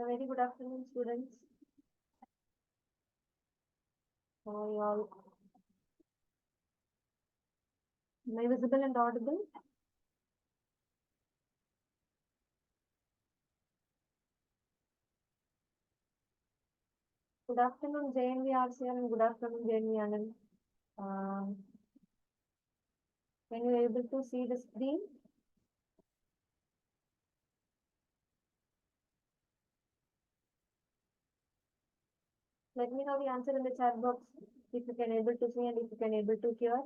A very good afternoon, students. How are you all? Am I visible and audible? Good afternoon, JNV RCR, and good afternoon, JNV Anand. Can you able to see the screen? Let me know the answer in the chat box if you can able to see and if you can able to hear.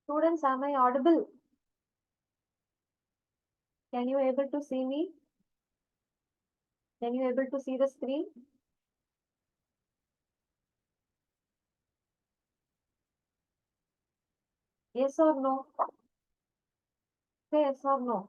Students, am I audible? Can you able to see me? Can you able to see the screen? Yes or no? Say yes or no.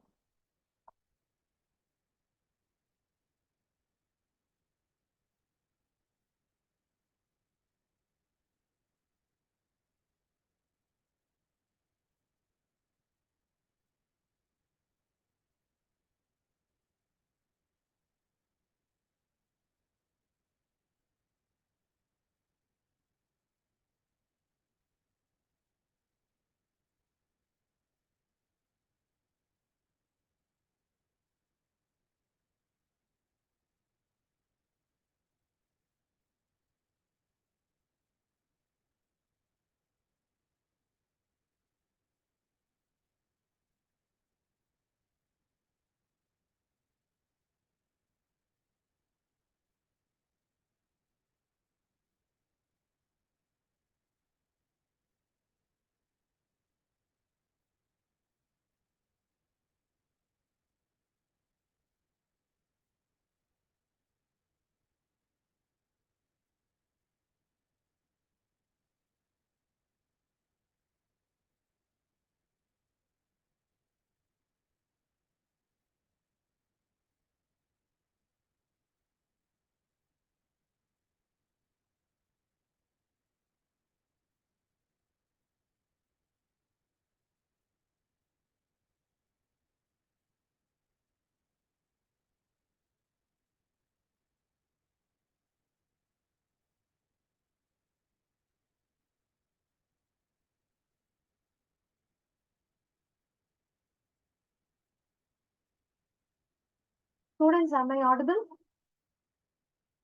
Students, am I audible?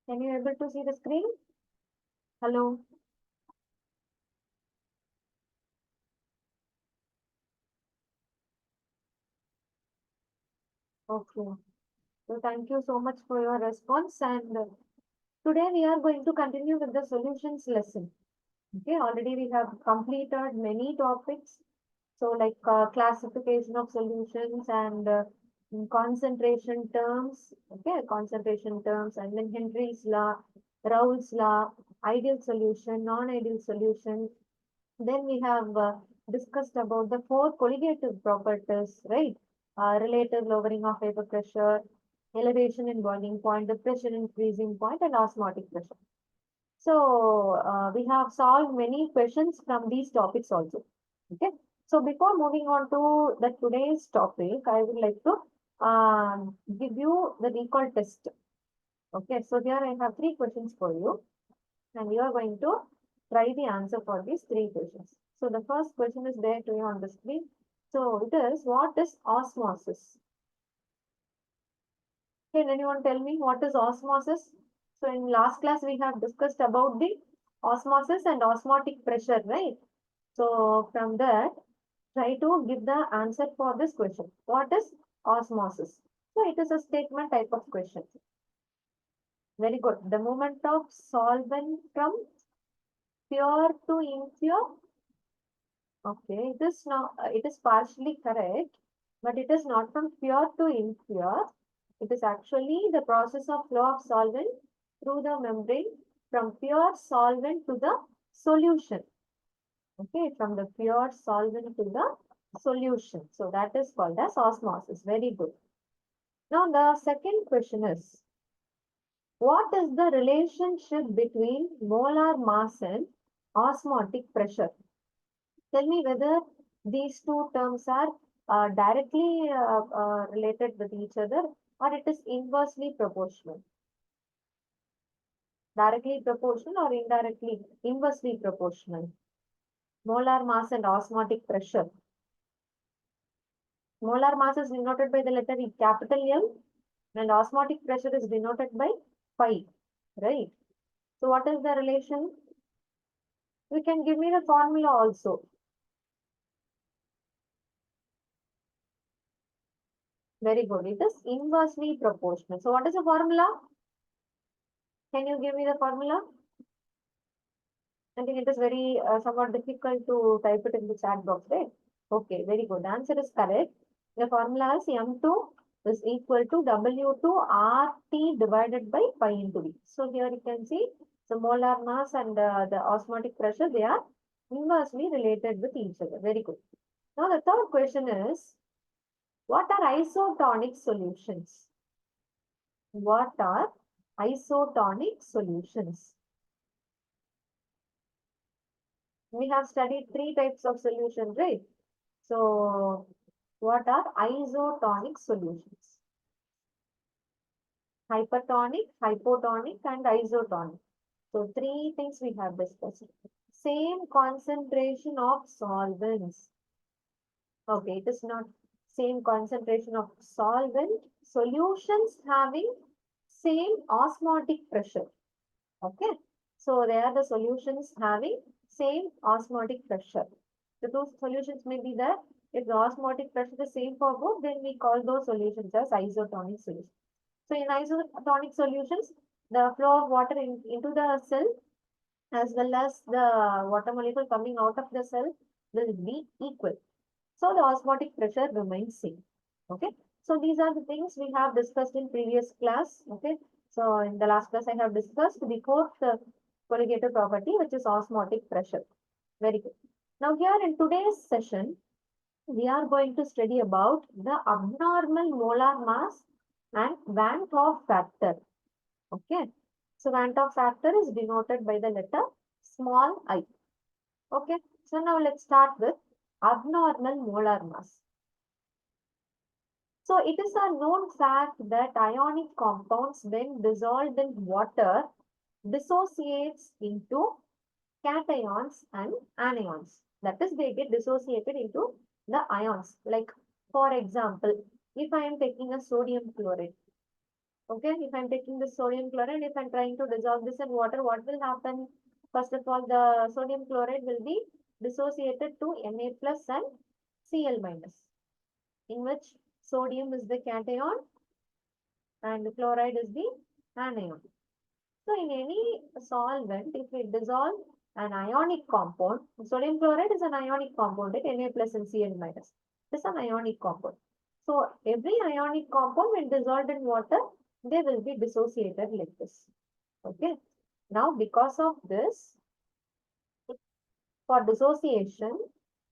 Can you able to see the screen? Hello. Okay. So thank you so much for your response. And today we are going to continue with the solutions lesson. Okay, already we have completed many topics. So like classification of solutions and concentration terms. Okay, concentration terms and then Henry's law, Raoult's law, ideal solution, non-ideal solution. Then we have discussed about the four colligative properties, right? Relative lowering of vapor pressure, elevation in boiling point, the pressure in freezing point, and osmotic pressure. So we have solved many questions from these topics also. Okay. So before moving on to the today's topic, I would like to give you the recall test. Okay. So here I have three questions for you, and you are going to try the answer for these three questions. So the first question is there to you on the screen. So it is, what is osmosis? Can anyone tell me what is osmosis? So in last class, we have discussed about the osmosis and osmotic pressure, right? So from that, try to give the answer for this question. What is osmosis? So it is a statement type of question. Very good. The movement of solvent from pure to impure? Okay, it is partially correct, but it is not from pure to impure. It is actually the process of flow of solvent through the membrane from pure solvent to the solution. Okay, from the pure solvent to the solution. So that is called as osmosis. Very good. Now the second question is, what is the relationship between molar mass and osmotic pressure? Tell me whether these two terms are directly related with each other or it is inversely proportional. Directly proportional or indirectly inversely proportional. Molar mass and osmotic pressure. Molar mass is denoted by the letter E, capital M, and osmotic pressure is denoted by pi, right? So what is the relation? You can give me the formula also. Very good. It is inversely proportional. So what is the formula? Can you give me the formula? I think it is very somewhat difficult to type it in the chat box, right? Okay, very good. The answer is correct. The formula is M2 is equal to W2 RT divided by pi into V. So here you can see the molar mass and the osmotic pressure, they are inversely related with each other. Very good. Now the third question is, what are isotonic solutions? What are isotonic solutions? We have studied three types of solution, right? So, what are isotonic solutions? Hypertonic, hypotonic, and isotonic. So, three things we have discussed. Same concentration of solvents. Okay, it is not same concentration of solvent. Solutions having same osmotic pressure. Okay, so they are the solutions having same osmotic pressure. So those solutions may be there. If the osmotic pressure is same for both, then we call those solutions as isotonic solutions. So in isotonic solutions, the flow of water into the cell as well as the water molecule coming out of the cell will be equal. So the osmotic pressure remains same. Okay. So these are the things we have discussed in previous class. Okay. So in the last class I have discussed the fourth colligative property, which is osmotic pressure. Very good. Now here in today's session, we are going to study about the abnormal molar mass and Van Hoff factor. Okay. So Van Hoff factor is denoted by the letter small I. Okay. So now let's start with abnormal molar mass. So it is a known fact that ionic compounds when dissolved in water dissociates into cations and anions. That is, they get dissociated into the ions. Like, for example, if I am taking a sodium chloride, okay, if I'm taking the sodium chloride, if I'm trying to dissolve this in water, what will happen? First of all, the sodium chloride will be dissociated to Na plus and Cl minus, in which sodium is the cation and chloride is the anion. So in any solvent, if we dissolve an ionic compound, sodium chloride is an ionic compound, right? Na plus and Cl minus. This is an ionic compound. So every ionic compound when dissolved in water, they will be dissociated like this. Okay. Now because of this, for dissociation,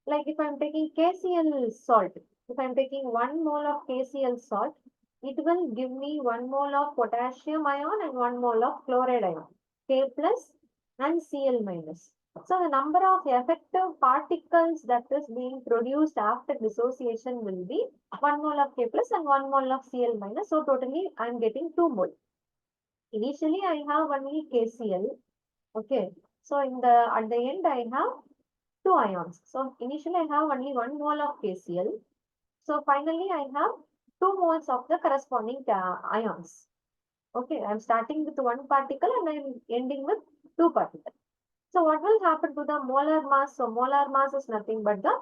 like if I'm taking KCl salt, if I'm taking 1 mole of KCl salt, it will give me 1 mole of potassium ion and 1 mole of chloride ion, K plus and Cl minus. So the number of effective particles that is being produced after dissociation will be 1 mole of K plus and 1 mole of Cl minus. So totally I am getting 2 mole. Initially I have only KCl. Okay. So at the end I have 2 ions. So initially I have only 1 mole of KCl. So finally I have 2 moles of the corresponding ions. Okay, I am starting with 1 particle and I am ending with 2 particles. So what will happen to the molar mass? So molar mass is nothing but the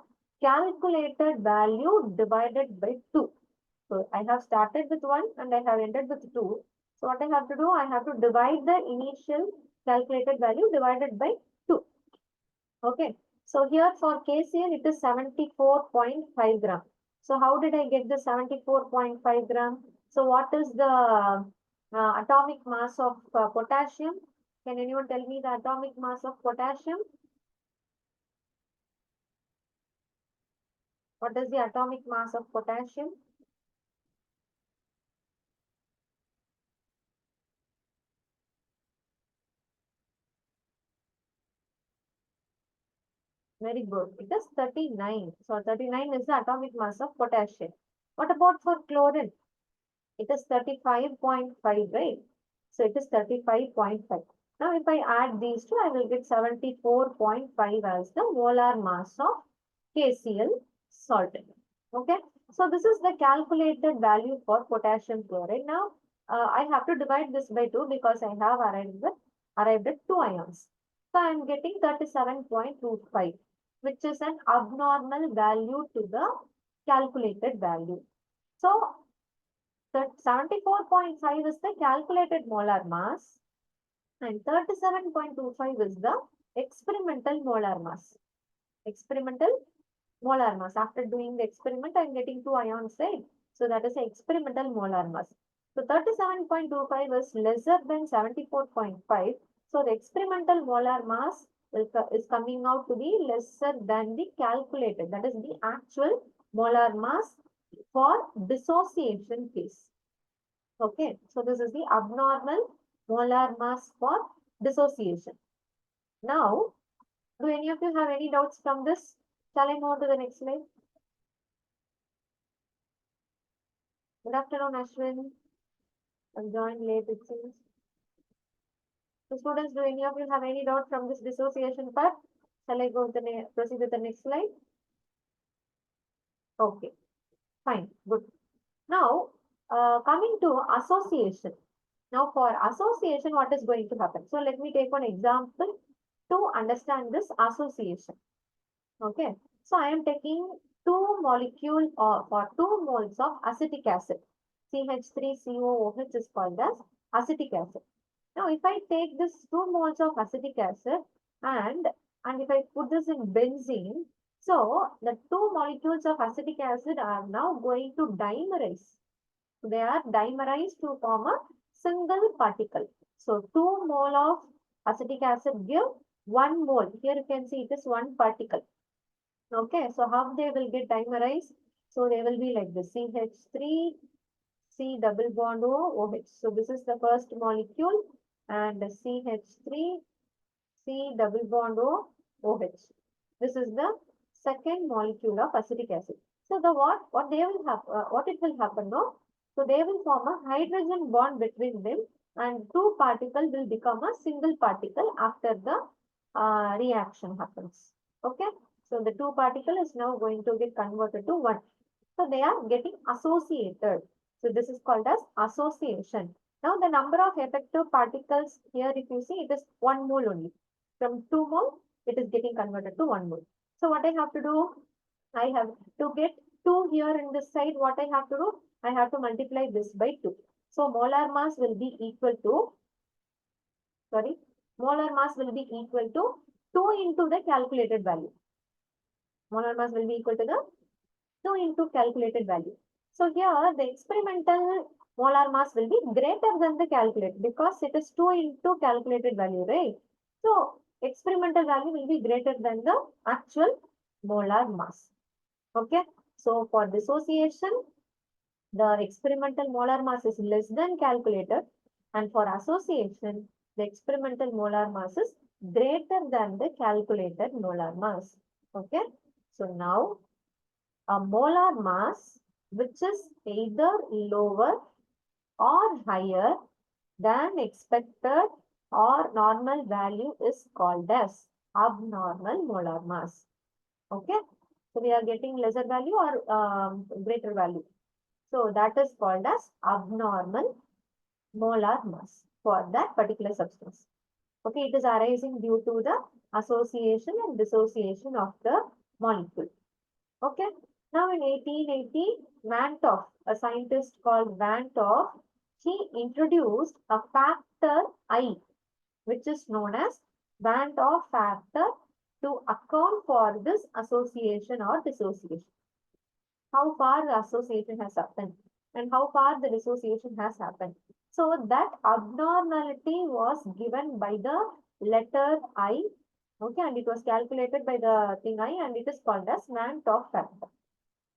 calculated value divided by 2. So I have started with 1 and I have ended with 2. So what I have to do, I have to divide the initial calculated value divided by 2. Okay. So here for KCl, it is 74.5 gram. So how did I get the 74.5 gram? So what is the atomic mass of potassium? Can anyone tell me the atomic mass of potassium? What is the atomic mass of potassium? Very good. It is 39. So 39 is the atomic mass of potassium. What about for chlorine? It is 35.5, right? So it is 35.5. Now if I add these two, I will get 74.5 as the molar mass of KCl salt. Okay. So this is the calculated value for potassium chloride. Now I have to divide this by 2 because I have arrived at 2 ions. So I am getting 37.25, which is an abnormal value to the calculated value. So the 74.5 is the calculated molar mass and 37.25 is the experimental molar mass. Experimental molar mass. After doing the experiment, I am getting 2 ions, right? So that is the experimental molar mass. So 37.25 is lesser than 74.5. So the experimental molar mass is coming out to be lesser than the calculated. That is the actual molar mass for dissociation case. Okay, so this is the abnormal molar mass for dissociation. Now, do any of you have any doubts from this? Shall I move on to the next slide? Good afternoon, Ashwin. I've joined late, it seems. So students, do any of you have any doubt from this dissociation part? Shall I go with proceed with the next slide? Okay, fine, good. Now, coming to association. Now, for association, what is going to happen? So, let me take one example to understand this association. Okay, so I am taking two molecule or for 2 moles of acetic acid. CH3COOH is called as acetic acid. Now, if I take this 2 moles of acetic acid and if I put this in benzene, so the 2 molecules of acetic acid are now going to dimerize. They are dimerized to form a single particle. So 2 mole of acetic acid give 1 mole. Here you can see it is 1 particle. Okay, so how they will get dimerized? So they will be like this: CH3, C double bond O, OH. So this is the first molecule and CH3, C double bond O, OH. This is the second molecule of acetic acid. So the what they will have what it will happen no? So they will form a hydrogen bond between them and 2 particles will become a single particle after the reaction happens. Okay. So the 2 particle is now going to get converted to 1. So they are getting associated. So this is called as association. Now the number of effective particles here, if you see, it is 1 mole only. From 2 mole, it is getting converted to 1 mole. So what I have to do? I have to get 2 here in this side. What I have to do? I have to multiply this by 2. So molar mass will be equal to, molar mass will be equal to 2 into the calculated value. Molar mass will be equal to the 2 into calculated value. So here the experimental molar mass will be greater than the calculated because it is 2 into calculated value, right? So experimental value will be greater than the actual molar mass. Okay. So for dissociation, the experimental molar mass is less than calculated, and for association, the experimental molar mass is greater than the calculated molar mass. Okay. So now a molar mass which is either lower or higher than expected or normal value is called as abnormal molar mass. Okay. So we are getting lesser value or greater value. So that is called as abnormal molar mass for that particular substance. Okay. It is arising due to the association and dissociation of the molecule. Okay. Now in 1880, Van 't Hoff, a scientist called Van 't Hoff, he introduced a factor I, which is known as Van 't Hoff factor to account for this association or dissociation. How far the association has happened and how far the dissociation has happened. So that abnormality was given by the letter I, okay, and it was calculated by the thing I, and it is called as Van Top factor.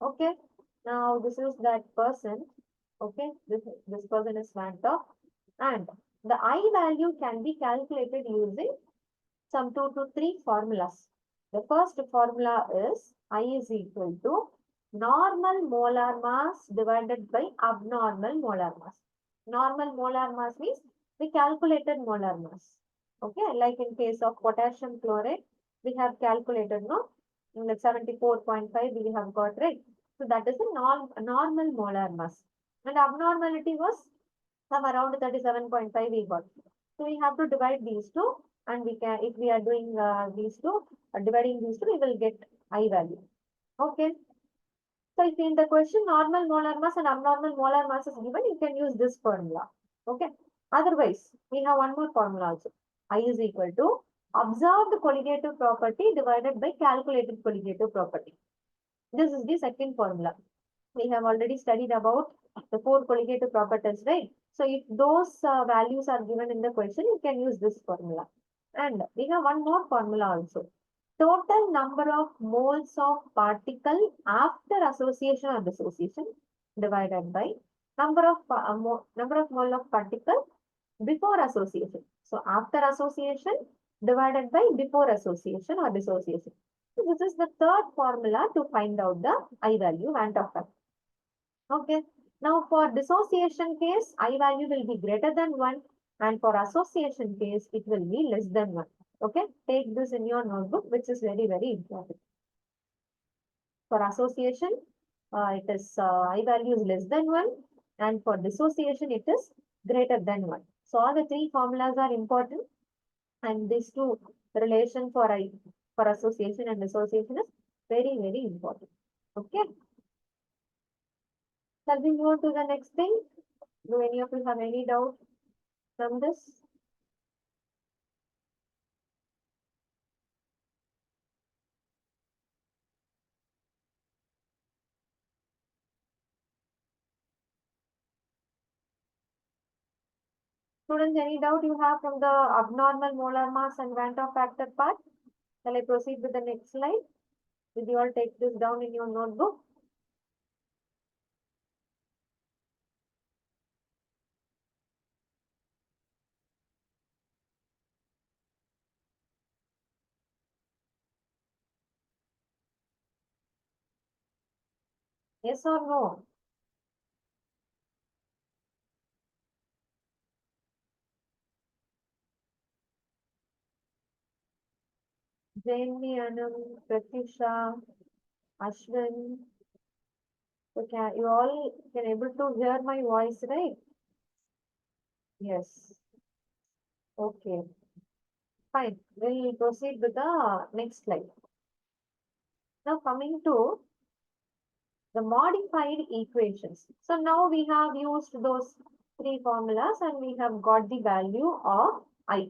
Okay, now this is that person. Okay, this person is Van Top, and the I value can be calculated using some 2 to 3 formulas. The first formula is I is equal to normal molar mass divided by abnormal molar mass. Normal molar mass means the calculated molar mass. Okay, like in case of potassium chloride, we have calculated, no, in the 74.5 we have got, right. So that is a normal molar mass. And abnormality was some around 37.5 we got. So we have to divide these two, and we can, if we are doing these two, dividing these two, we will get I value. Okay. So if in the question normal molar mass and abnormal molar mass is given, you can use this formula. Okay. Otherwise, we have one more formula also. I is equal to observed colligative property divided by calculated colligative property. This is the second formula. We have already studied about the 4 colligative properties, right? So if those values are given in the question, you can use this formula. And we have one more formula also. Total number of moles of particle after association or dissociation divided by number of mole of particle before association. So after association divided by before association or dissociation. So this is the third formula to find out the I value and of factor. Okay. Now for dissociation case, I value will be greater than 1, and for association case, it will be less than 1. Okay. Take this in your notebook, which is very, very important. For association, it is I value is less than 1, and for dissociation, it is greater than 1. So all the 3 formulas are important, and these two relation for association and dissociation is very, very important. Okay. Shall we move to the next thing? Do any of you have any doubt from this? Students, any doubt you have from the abnormal molar mass and Van Hoff factor part? Shall I proceed with the next slide? Did you all take this down in your notebook? Yes or no? Jamie, Anam, Pratyusha, Ashwin. So you all can able to hear my voice, right? Yes. Okay. Fine. We'll proceed with the next slide. Now coming to the modified equations. So now we have used those 3 formulas and we have got the value of I.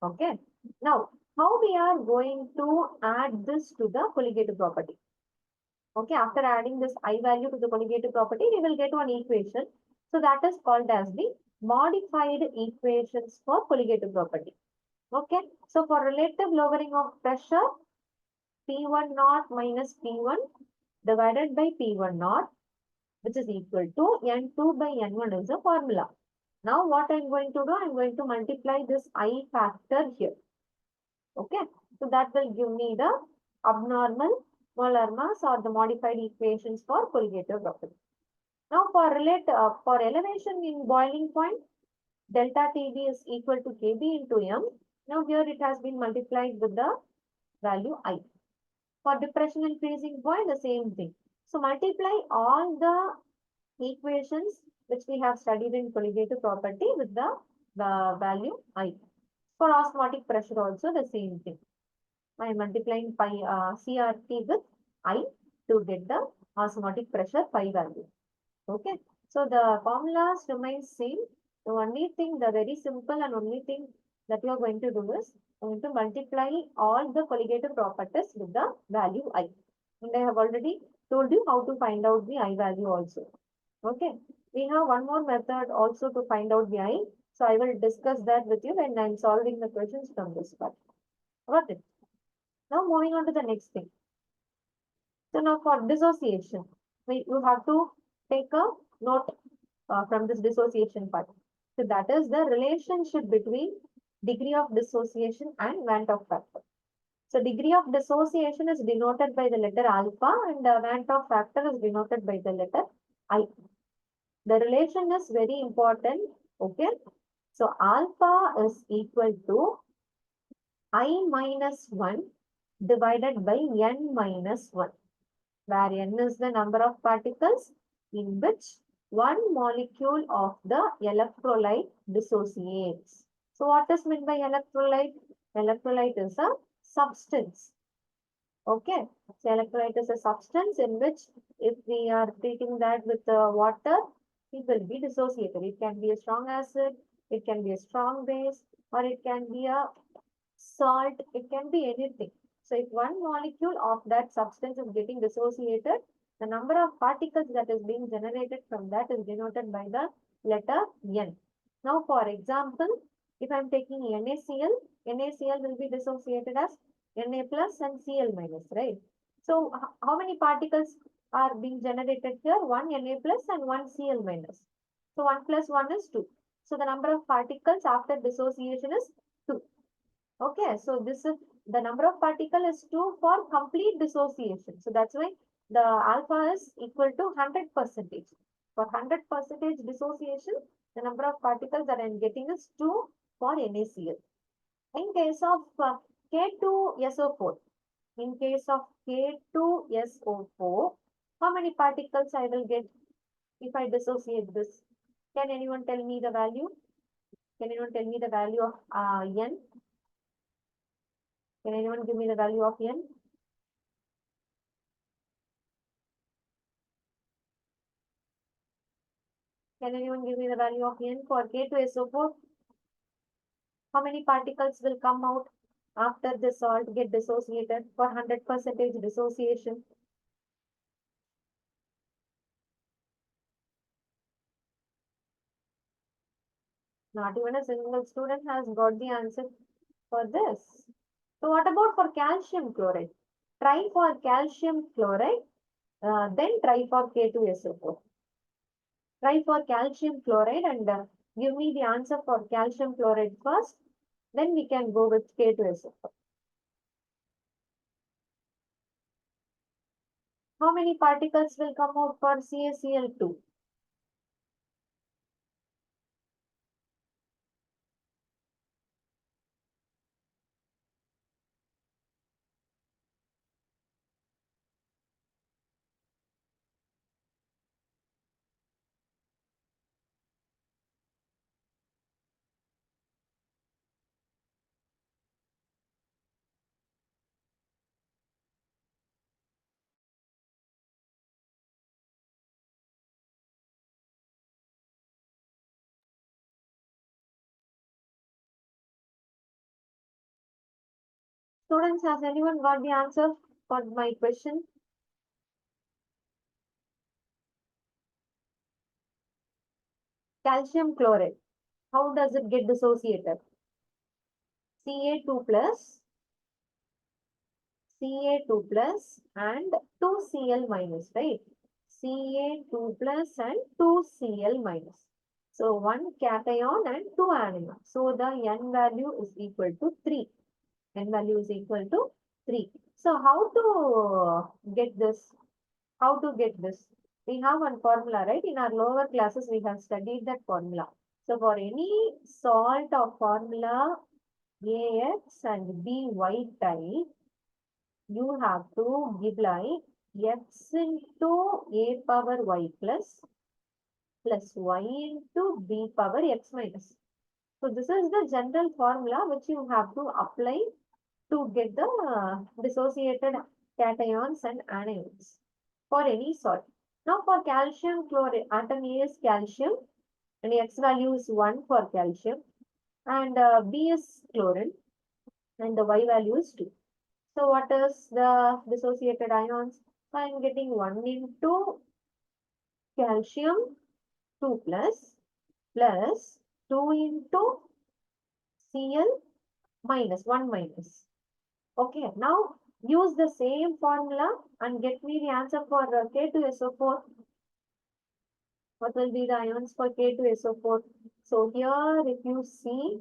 Okay. Now, how we are going to add this to the colligative property? Okay. After adding this I value to the colligative property, we will get one equation. So that is called as the modified equations for colligative property. Okay. So for relative lowering of pressure, P1 naught minus P1 divided by P1 naught, which is equal to N2 by N1 is the formula. Now what I'm going to do, I'm going to multiply this I factor here. Okay, so that will give me the abnormal molar mass or the modified equations for colligative property. Now for for elevation in boiling point, delta TB is equal to KB into M. Now here it has been multiplied with the value I. For depression and freezing point, the same thing. So multiply all the equations which we have studied in colligative property with the value I. For osmotic pressure also the same thing. I am multiplying pi CRT with I to get the osmotic pressure pi value. Okay. So the formulas remain same. The only thing, the very simple and only thing that you are going to do is I'm going to multiply all the colligative properties with the value I. And I have already told you how to find out the I value also. Okay. We have one more method also to find out the I. So I will discuss that with you when I'm solving the questions from this part. Got it? Now moving on to the next thing. So now for dissociation, you have to take a note from this dissociation part. So that is the relationship between degree of dissociation and Van't Hoff factor. So degree of dissociation is denoted by the letter alpha and Van't Hoff factor is denoted by the letter I. The relation is very important. Okay. So alpha is equal to I minus 1 divided by n minus 1, where n is the number of particles in which one molecule of the electrolyte dissociates. So what is meant by electrolyte? Electrolyte is a substance. Okay. So electrolyte is a substance in which if we are treating that with water, it will be dissociated. It can be a strong acid, it can be a strong base, or it can be a salt, it can be anything. So if one molecule of that substance is getting dissociated, the number of particles that is being generated from that is denoted by the letter N. Now, for example, if I'm taking NaCl, NaCl will be dissociated as Na plus and Cl minus, right? So, how many particles are being generated here? One Na plus and one Cl minus. So, 1 plus 1 is 2. So, the number of particles after dissociation is 2. Okay, so this is the number of particle is 2 for complete dissociation. So that's why the alpha is equal to 100%. For 100% dissociation, the number of particles that I am getting is 2 for NaCl. In case of K2SO4, in case of K2SO4, how many particles I will get if I dissociate this? Can anyone tell me the value? Can anyone tell me the value of N? Can anyone give me the value of N? Can anyone give me the value of N for K2SO4? How many particles will come out after the salt get dissociated for 100% dissociation? Not even a single student has got the answer for this. So what about for calcium chloride? Try for calcium chloride, then try for K2SO4. Try for calcium chloride and give me the answer for calcium chloride first. Then we can go with K2SO4. How many particles will come out for CaCl2? Students, has anyone got the answer for my question? Calcium chloride. How does it get dissociated? Ca2 plus, Ca2 plus and 2Cl minus, right? Ca2 plus and 2Cl minus. So one cation and two anion. So the N value is equal to 3. N value is equal to 3. So how to get this? How to get this? We have one formula, right? In our lower classes, we have studied that formula. So for any salt of formula AX and BY type, you have to give like X into A power Y plus Y into B power X minus. So this is the general formula which you have to apply to get the dissociated cations and anions for any salt. Now for calcium chloride, atom A is calcium and X value is 1 for calcium and B is chlorine. and the Y value is 2. So what is the dissociated ions? I am getting 1 into calcium 2 plus 2 into Cl minus 1 minus. Okay, now use the same formula and get me the answer for K2SO4. What will be the ions for K2SO4? So here if you see,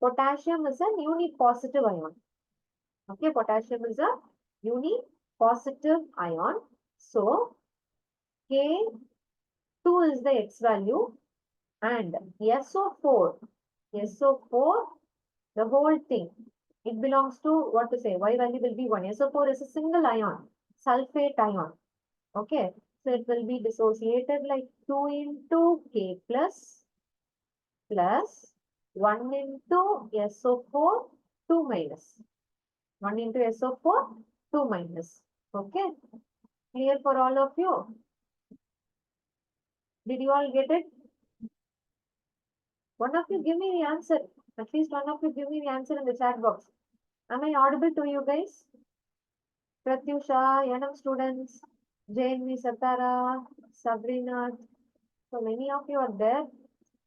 potassium is a unipositive ion. Okay, potassium is a unipositive ion. So K2 is the X value and SO4, the whole thing, it belongs to what to say, Y value will be 1. SO4 is a single ion, sulfate ion. Okay, so it will be dissociated like 2 into K plus 1 into SO4 2 minus. 1 into SO4 2 minus. Okay, clear for all of you? Did you all get it? One of you give me the answer. At least one of you give me the answer in the chat box. Am I audible to you guys? Pratyusha, Yanam students, Jane, Satara, Sabrina. So many of you are there.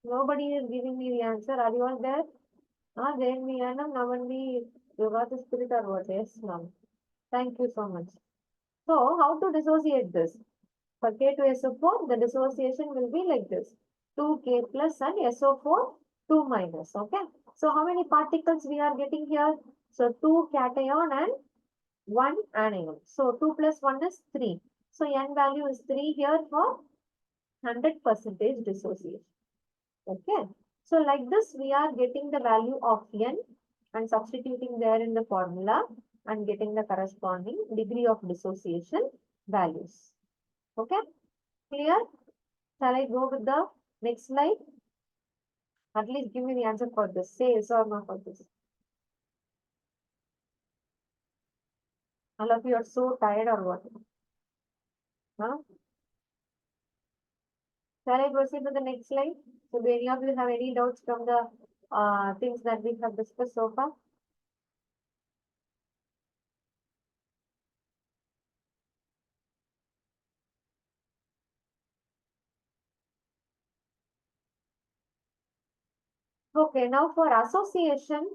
Nobody is giving me the answer. Are you all there? Jane, Yanam, Navandi, you got the spirit or what? Yes, ma'am. Thank you so much. So, how to dissociate this? For K2SO4, the dissociation will be like this. 2K plus and SO4, 2 minus. Okay. So, how many particles we are getting here? So, 2 cation and 1 anion. So 2 plus 1 is 3. So N value is 3 here for 100% dissociation. Okay. So like this we are getting the value of N and substituting there in the formula and getting the corresponding degree of dissociation values. Okay. Clear? Shall I go with the next slide? At least give me the answer for this. Say yes or no for this. All of you are so tired or what? Huh? Shall I proceed to the next slide? So, do any of you have any doubts from the things that we have discussed so far? Okay, now for association,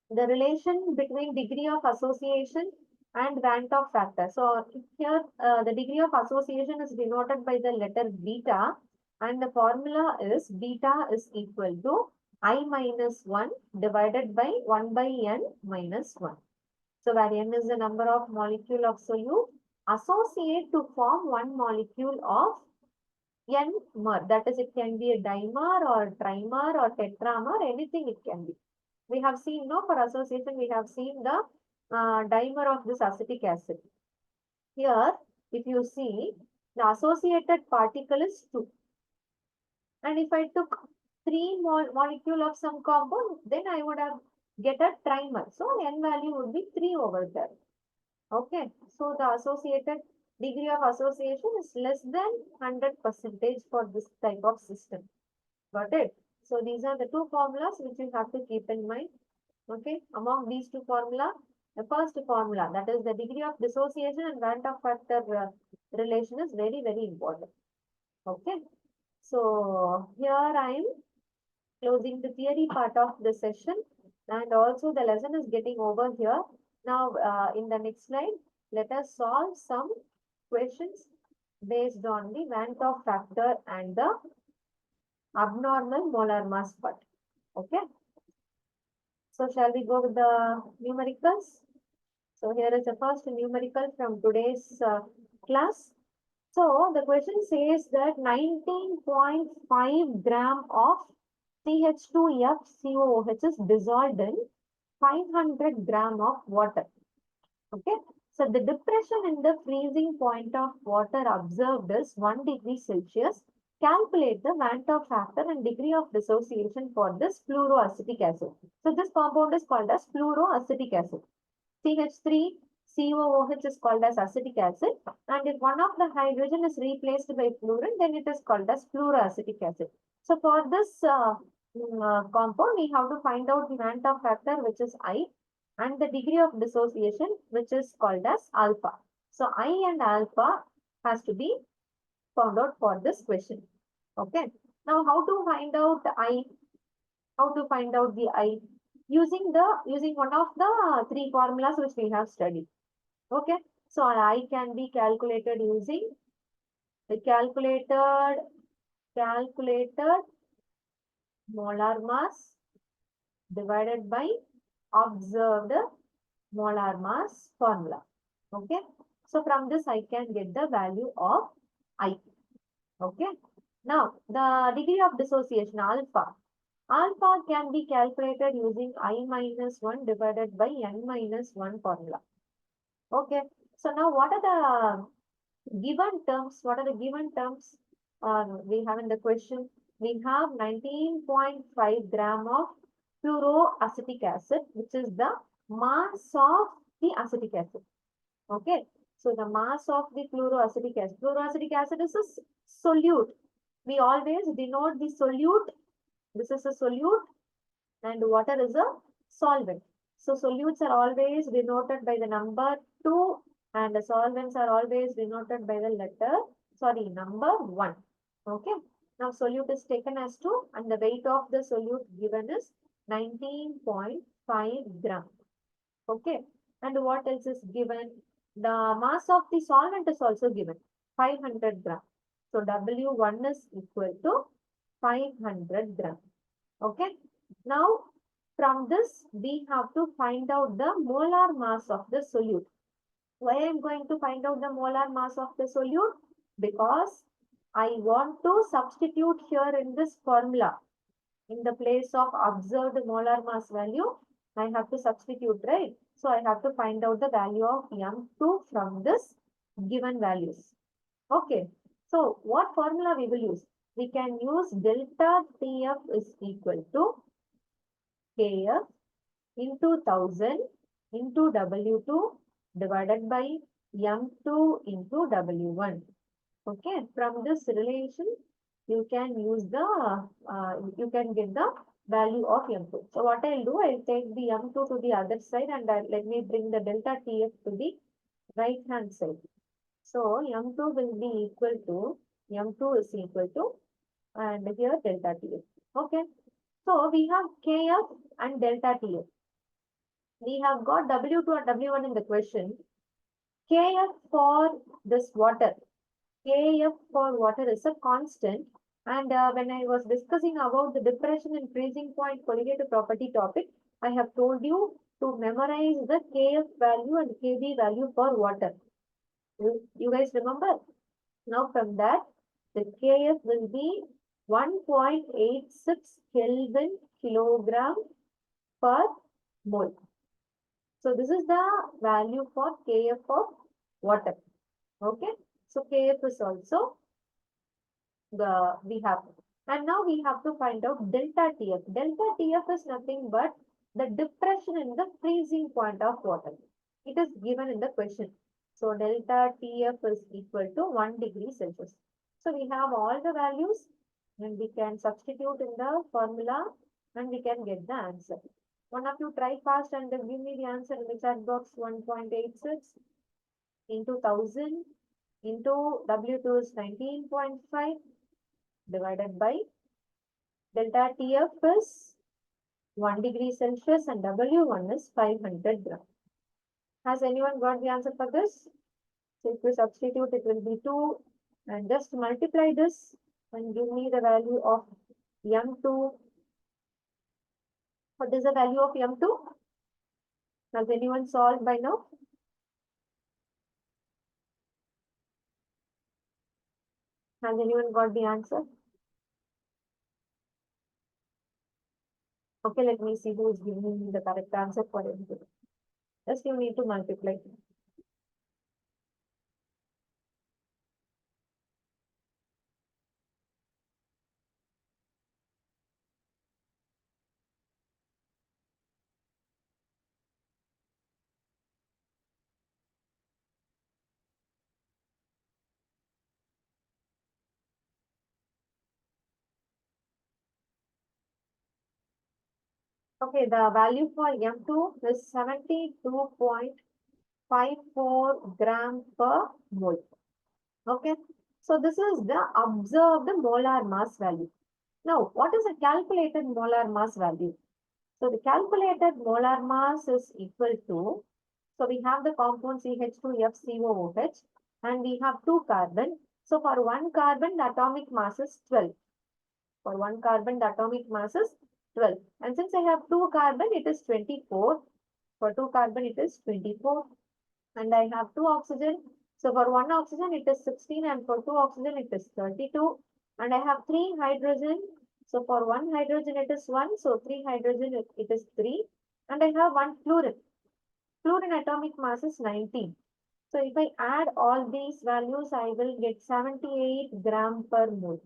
the relation between degree of association and Van factor. So, here the degree of association is denoted by the letter beta, and the formula is beta is equal to I minus 1 divided by 1 by N minus 1. So where N is the number of molecule of solute, associate to form one molecule of N-mer. That is, it can be a dimer or trimer or tetramer, anything it can be. We have seen, no, for association, we have seen the dimer of this acetic acid. Here, if you see, the associated particle is 2. And if I took 3 molecule of some compound, then I would have get a trimer. So N value would be 3 over there. Okay, so the associated degree of association is less than 100% for this type of system. Got it? So these are the two formulas which you have to keep in mind. Okay, among these two formula, the first formula, that is the degree of dissociation and Van factor relation, is very, very important. Okay, so here I am closing the theory part of the session, and also the lesson is getting over here. Now, in the next slide, let us solve some questions based on the Van factor and the abnormal molar mass part. Okay. So, shall we go with the numericals? So, here is the first numerical from today's class. So, the question says that 19.5 gram of CH2FCOOH is dissolved in 500 gram of water. Okay. So the depression in the freezing point of water observed is 1 degree Celsius. Calculate the Van factor and degree of dissociation for this fluoroacetic acid. So this compound is called as fluoroacetic acid. CH3COOH is called as acetic acid, and if one of the hydrogen is replaced by fluorine, then it is called as fluoroacetic acid. So for this compound, we have to find out the Van't factor, which is I, and the degree of dissociation, which is called as alpha. So I and alpha has to be found out for this question. Okay. Now, how to find out I? How to find out the I? Using one of the three formulas which we have studied. Okay. So I can be calculated using the calculated molar mass divided by observed molar mass formula. Okay. So from this I can get the value of I. Okay. Now the degree of dissociation alpha. Alpha can be calculated using I minus 1 divided by n minus 1 formula. Okay. So now what are the given terms? What are the given terms we have in the question? We have 19.5 gram of fluoroacetic acid, which is the mass of the acetic acid. Okay. So the mass of the fluoroacetic acid. Fluoroacetic acid is a solute. We always denote the solute. This is a solute and water is a solvent. So solutes are always denoted by the number 2 and the solvents are always denoted by the number 1. Okay. Now solute is taken as 2 and the weight of the solute given is 19.5 gram. Okay. And what else is given? The mass of the solvent is also given 500 gram. So W1 is equal to 500 gram. Okay. Now, from this, we have to find out the molar mass of the solute. Why I am going to find out the molar mass of the solute? Because I want to substitute here in this formula. In the place of observed molar mass value, I have to substitute, right? So I have to find out the value of M2 from this given values. Okay. So what formula we will use? We can use delta TF is equal to Kf into 1000 into W2 divided by M2 into W1. Okay, from this relation, you can use you can get the value of M2. So what I'll do, I'll take the M2 to the other side and let me bring the delta TF to the right hand side. So M2 will be equal to, M2 is equal to, and here delta TF. Okay, so we have Kf and delta TF. We have got W2 and W1 in the question. Kf for this water, Kf for water is a constant. And when I was discussing about the depression and freezing point colligative property topic, I have told you to memorize the Kf value and Kb value for water. You guys remember? Now from that, the Kf will be 1.86 Kelvin kilogram per mole. So this is the value for Kf of water. Okay. So Kf is also we have. And now we have to find out delta TF. Delta TF is nothing but the depression in the freezing point of water. It is given in the question. So delta TF is equal to 1 degree Celsius. So we have all the values and we can substitute in the formula and we can get the answer. One of you try fast and then give me the answer in the chat box. 1.86 into 1000 into W2 is 19.5 divided by delta TF is 1 degree Celsius and W1 is 500 gram. Has anyone got the answer for this? So if we substitute, it will be 2 and just multiply this and give me the value of M2. What is the value of M2? Has anyone solved by now? Has anyone got the answer? Okay, let me see who is giving me the correct answer for everything. Just you need to multiply. Okay, the value for M2 is 72.54 gram per mole. Okay, so this is the observed molar mass value. Now, what is a calculated molar mass value? So the calculated molar mass is equal to, so we have the compound CH2FCOOH and we have two carbon. So for one carbon, the atomic mass is 12. For one carbon, the atomic mass is 12. And since I have two carbon, it is 24. For two carbon, it is 24. And I have two oxygen. So for one oxygen, it is 16. And for two oxygen, it is 32. And I have three hydrogen. So for one hydrogen, it is 1. So three hydrogen, it is 3. And I have one fluorine. Fluorine atomic mass is 19. So if I add all these values, I will get 78 gram per mole.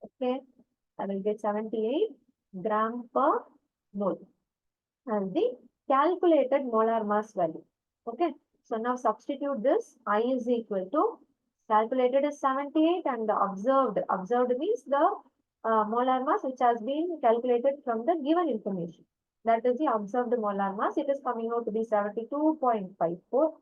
Okay. I will get 78 gram per mole as the calculated molar mass value. Okay. So now substitute this. I is equal to calculated is 78 and the observed means the molar mass which has been calculated from the given information. That is the observed molar mass. It is coming out to be 72.54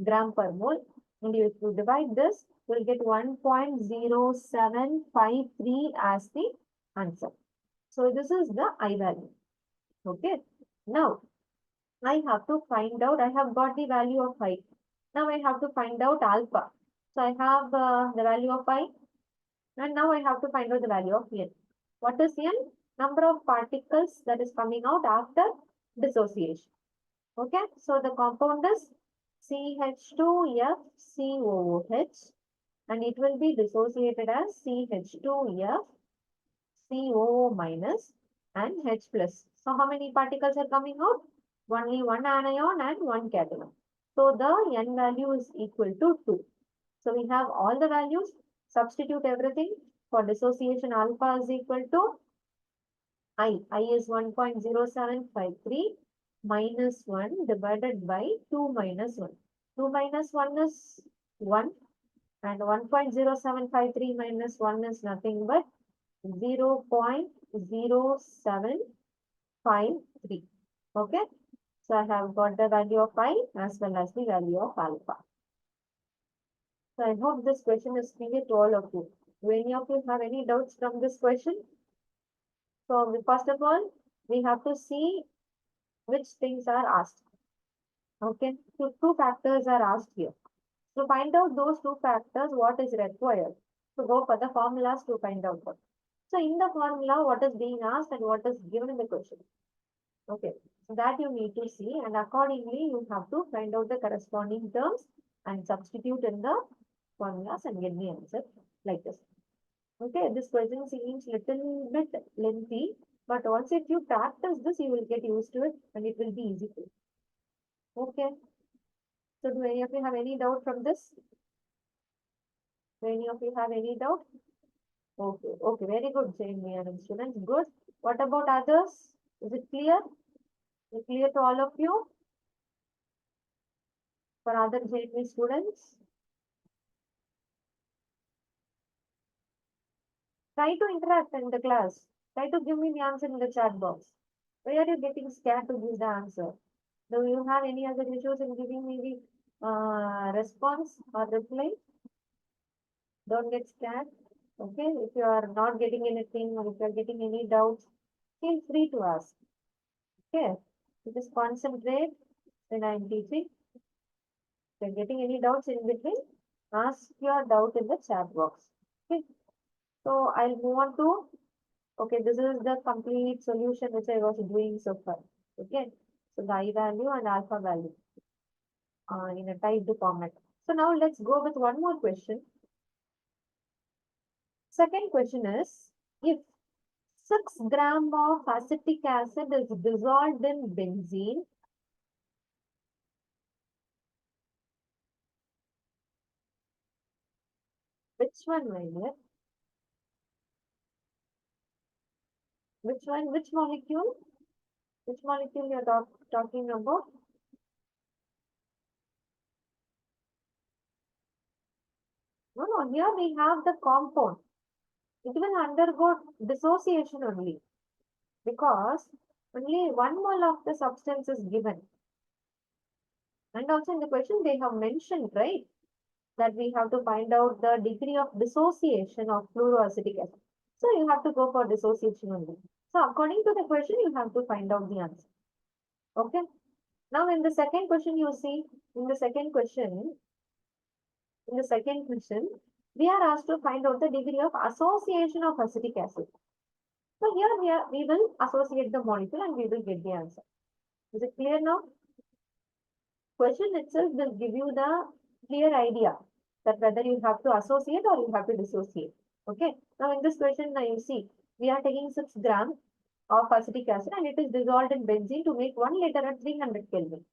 gram per mole. And if you divide this, you will get 1.0753 as the answer. So this is the I value. Okay. Now I have to find out, I have got the value of I. Now I have to find out alpha. So I have the value of I and now I have to find out the value of N. What is N? Number of particles that is coming out after dissociation. Okay. So the compound is CH2FCOOH and it will be dissociated as CH2F COO minus and H plus. So how many particles are coming out? Only one anion and one cation. So the N value is equal to 2. So we have all the values. Substitute everything. For dissociation, alpha is equal to I. I is 1.0753 minus 1 divided by 2 minus 1. 2 minus 1 is 1 and 1.0753 minus 1 is nothing but 0.0753. Okay. So I have got the value of I as well as the value of alpha. So I hope this question is clear to all of you. Do any of you have any doubts from this question? So first of all, we have to see which things are asked. Okay. So two factors are asked here. To find out those two factors, what is required? To go for the formulas to find out what. So in the formula, what is being asked and what is given in the question. Okay, so that you need to see and accordingly you have to find out the corresponding terms and substitute in the formulas and get the answer like this. Okay, this question seems little bit lengthy, but once if you practice this, you will get used to it and it will be easy for you. Okay, so do any of you have any doubt from this? Do any of you have any doubt? Okay, okay, very good, Jamie and students, good. What about others? Is it clear? Is it clear to all of you? For other JP students? Try to interact in the class. Try to give me the answer in the chat box. Why are you getting scared to give the answer? Do you have any other issues in giving me the response or reply? Don't get scared. Okay, if you are not getting anything or if you are getting any doubts, feel free to ask. Okay, so just concentrate when I am teaching. If you are getting any doubts in between, ask your doubt in the chat box. Okay, so I'll move on to, okay, this is the complete solution which I was doing so far. Okay, so the I value and alpha value in a typed format. So now let's go with one more question. Second question is, if 6 gram of acetic acid is dissolved in benzene, which one, my dear? Which one? Which molecule? Which molecule you're talking about? No, no, here we have the compound. It will undergo dissociation only because Only 1 mole of the substance is given. And also in the question they have mentioned, right, that we have to find out the degree of dissociation of fluoroacetic acid. So you have to go for dissociation only. So according to the question, you have to find out the answer. Okay. Now in the second question, you see, in the second question, we are asked to find out the degree of association of acetic acid. So here we will associate the molecule and we will get the answer. Is it clear now? Question itself will give you the clear idea that whether you have to associate or you have to dissociate. Okay. Now in this question, now you see, we are taking 6 grams of acetic acid and it is dissolved in benzene to make 1 liter at 300 Kelvin.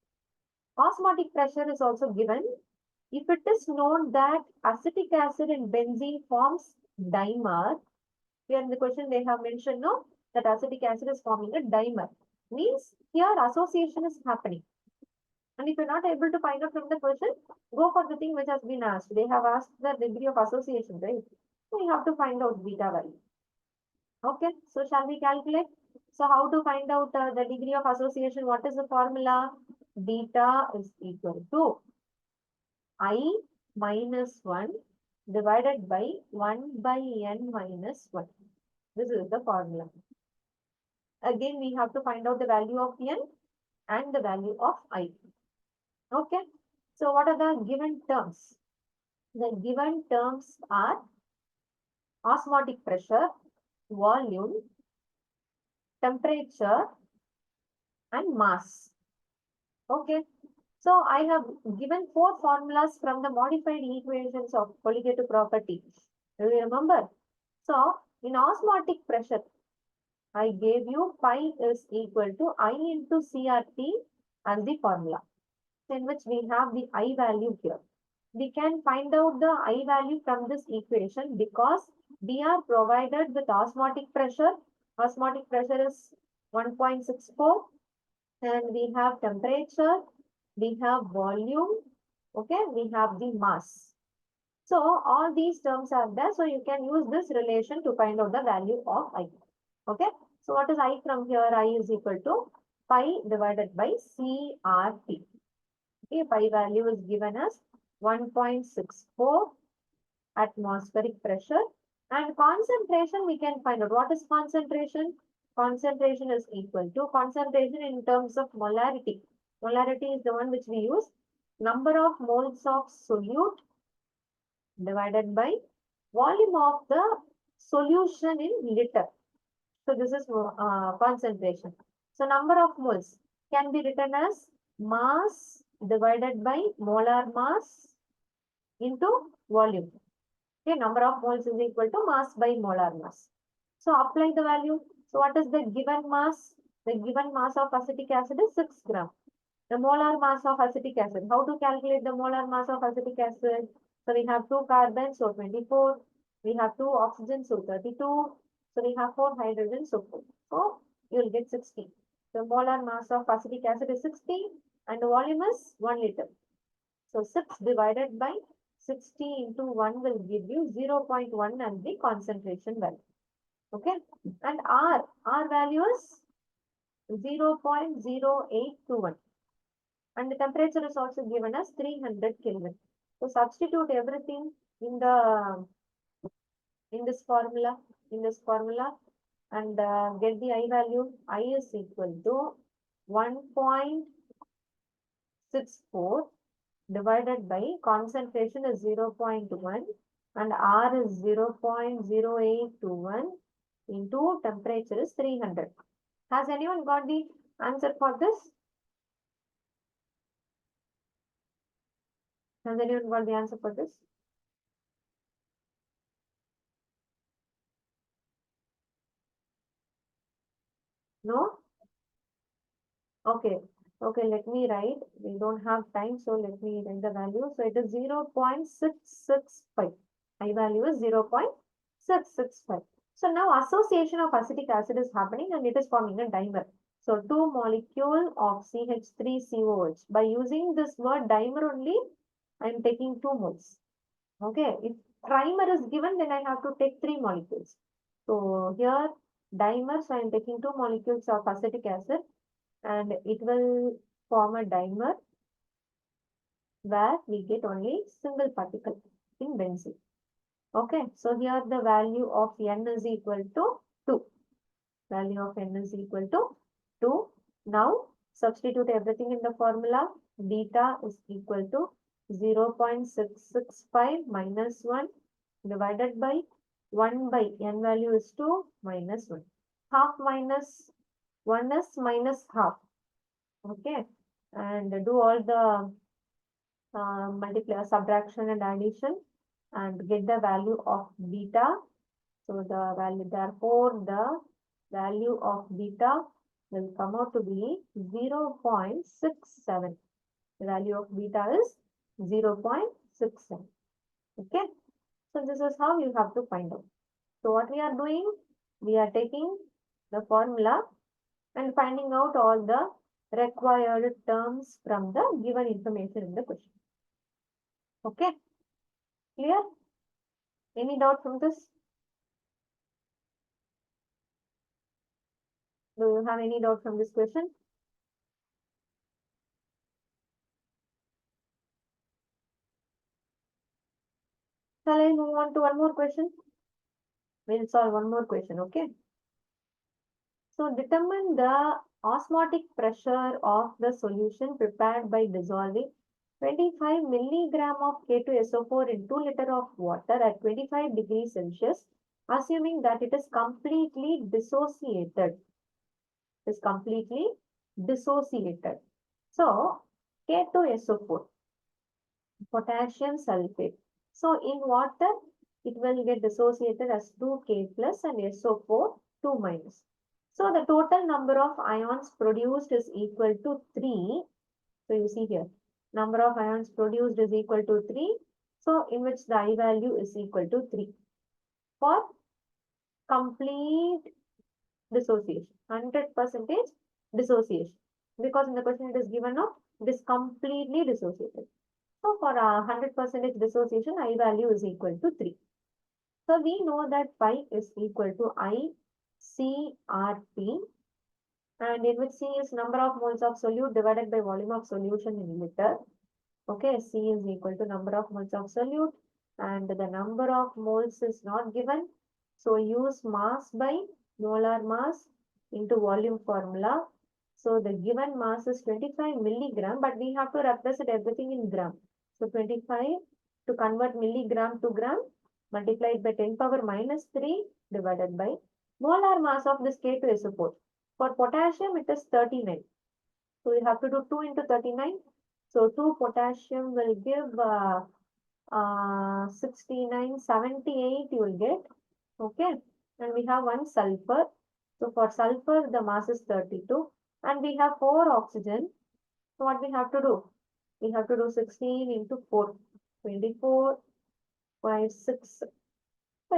Osmotic pressure is also given. If it is known that acetic acid and benzene forms dimer, here in the question they have mentioned no, that acetic acid is forming a dimer. Means here association is happening. And if you're not able to find out from the question, go for the thing which has been asked. They have asked the degree of association, right? So you have to find out beta value. Okay, so shall we calculate? So how to find out the degree of association? What is the formula? Beta is equal to I minus 1 divided by 1 by n minus 1. This is the formula. Again, we have to find out the value of n and the value of I. Okay. So what are the given terms? The given terms are osmotic pressure, volume, temperature, and mass. Okay. So I have given 4 formulas from the modified equations of colligative property. Do you remember? So in osmotic pressure, I gave you pi is equal to I into CRT as the formula, in which we have the I value here. We can find out the I value from this equation because we are provided with osmotic pressure. Osmotic pressure is 1.64 and we have temperature, we have volume, okay, we have the mass. So all these terms are there. So you can use this relation to find out the value of I. Okay. So what is I from here? I is equal to pi divided by CRT. Okay, pi value is given as 1.64 atmospheric pressure and concentration we can find out. What is concentration? Concentration is equal to concentration in terms of molarity. Molarity is the one which we use. Number of moles of solute divided by volume of the solution in liter. So this is concentration. So number of moles can be written as mass divided by molar mass into volume. Okay, number of moles is equal to mass by molar mass. So apply the value. So what is the given mass? The given mass of acetic acid is 6 gram. The molar mass of acetic acid. How to calculate the molar mass of acetic acid? So we have 2 carbons, so 24. We have 2 oxygens, so 32. So we have 4 hydrogens, so 4. So you will get 60. The molar mass of acetic acid is 60 and the volume is 1 liter. So 6 divided by 60 into 1 will give you 0.1 and the concentration value. Okay. And R value is 0.0821. And the temperature is also given as 300 Kelvin. So substitute everything in this formula, and get the I value. I is equal to 1.64 divided by concentration is 0.1 and R is 0.0821 into temperature is 300. Has anyone got the answer for this? Has anyone got the answer for this? No? Okay. Okay, let me write. We don't have time, so let me write the value. So it is 0.665. I value is 0.665. So now association of acetic acid is happening and it is forming a dimer. So 2 molecule of CH3COH. By using this word dimer only, I am taking 2 moles. Okay, if trimer is given, then I have to take 3 molecules. So here dimer. So I am taking 2 molecules of acetic acid and it will form a dimer where we get only single particle in benzene. Okay, so here the value of N is equal to 2. Value of N is equal to 2. Now substitute everything in the formula. Beta is equal to 0.665 minus 1 divided by 1 by N value is 2 minus 1. Half minus 1 is minus half. Okay, and do all the multiply, subtraction and addition and get the value of beta. So the value, therefore the value of beta will come out to be 0.67. The value of beta is 0.67. Okay, so this is how you have to find out. So what we are doing, we are taking the formula and finding out all the required terms from the given information in the question. Okay, clear? Any doubt from this? Do you have any doubt from this question? Shall I move on to one more question? We'll solve one more question, okay? So determine the osmotic pressure of the solution prepared by dissolving 25 milligram of K2SO4 in 2 liter of water at 25 degrees Celsius, assuming that it is completely dissociated. It is completely dissociated. So K2SO4, potassium sulfate. So in water, it will get dissociated as 2K plus and SO4 2 minus. So the total number of ions produced is equal to 3. So you see here, number of ions produced is equal to 3. So in which the I value is equal to 3 for complete dissociation, 100% dissociation. Because in the question it is given of it is completely dissociated. So for 100% dissociation, I value is equal to 3. So we know that phi is equal to ICRP, and in which C is number of moles of solute divided by volume of solution in liter. Okay, C is equal to number of moles of solute and the number of moles is not given. So use mass by molar mass into volume formula. So the given mass is 25 milligram, but we have to represent everything in gram. So 25 to convert milligram to gram multiplied by 10 power minus 3 divided by molar mass of this K2SO4. For potassium, it is 39. So you have to do 2 into 39. So 2 potassium will give 69, 78 you will get. Okay. And we have 1 sulfur. So for sulfur, the mass is 32. And we have 4 oxygen. So what we have to do? We have to do 16 into 4. 24, 5, 6. So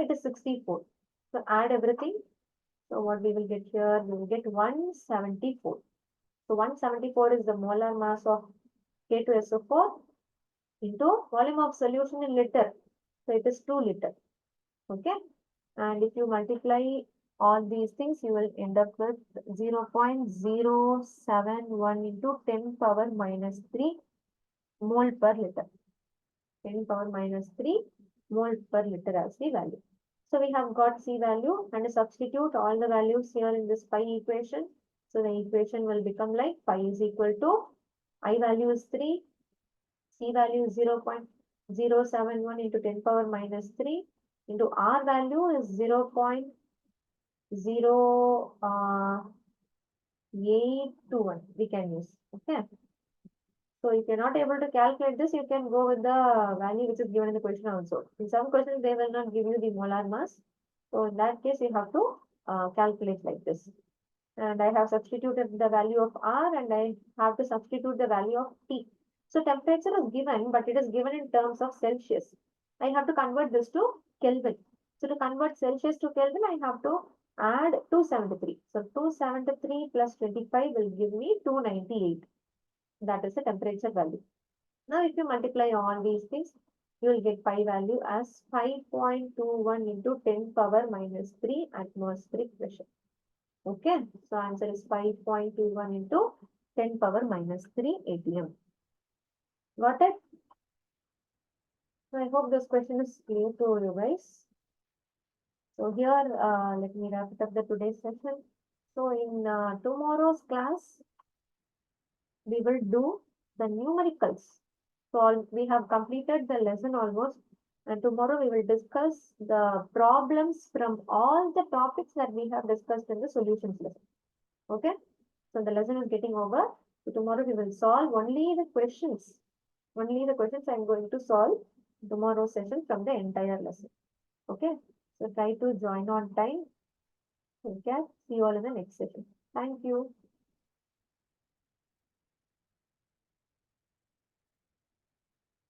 it is 64. So add everything. So what we will get here? We will get 174. So 174 is the molar mass of K2SO4 into volume of solution in liter. So it is 2 liter. Okay. And if you multiply all these things, you will end up with 0.071 into 10 power minus 3 mole per liter. 10 power minus 3 mole per liter as the value. So we have got C value and substitute all the values here in this pi equation. So the equation will become like pi is equal to I value is 3, C value is 0.071 into 10 power minus 3 into R value is 0.0821 we can use. Okay. So if you're not able to calculate this, you can go with the value which is given in the question also. In some questions, they will not give you the molar mass. So in that case, you have to calculate like this. And I have substituted the value of R and I have to substitute the value of T. So temperature is given, but it is given in terms of Celsius. I have to convert this to Kelvin. So to convert Celsius to Kelvin, I have to add 273. So 273 plus 25 will give me 298. That is the temperature value. Now, if you multiply all these things, you will get pi value as 5.21 into 10 power minus 3 atmospheric pressure. Okay, so answer is 5.21 into 10 power minus 3 ATM. Got it? So I hope this question is clear to you guys. So here, let me wrap it up the today's session. So in tomorrow's class, we will do the numericals. So we have completed the lesson almost. And tomorrow we will discuss the problems from all the topics that we have discussed in the solutions lesson. Okay. So the lesson is getting over. So tomorrow we will solve only the questions. Only the questions I am going to solve tomorrow's session from the entire lesson. Okay. So try to join on time. Okay. See you all in the next session. Thank you.